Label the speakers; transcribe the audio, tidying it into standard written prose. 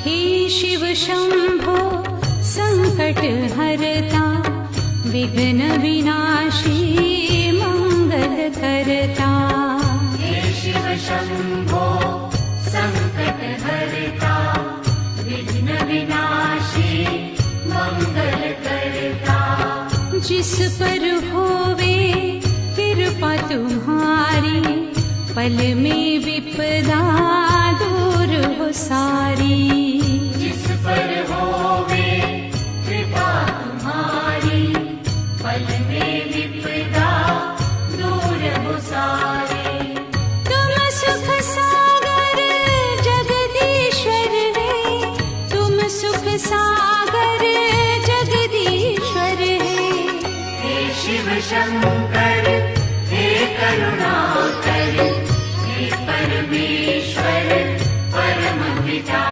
Speaker 1: हे शिव शंभो संकट हरता, विघ्न विनाशी मंगल करता।
Speaker 2: हे शिव शंभो संकट हरता, विघ्न विनाशी मंगल करता।
Speaker 1: जिस पर होवे कृपा तुम्हारी, पल में विपदा दूर हो सारी।
Speaker 2: जिस पर होवे कृपा तुम्हारी, पल में विपदा दूर हो सारी।
Speaker 1: तुम सुख सागर जगदीश्वर है, तुम सुख सागर जगदीश्वर है।
Speaker 2: हे शिव शंकर हे करुणा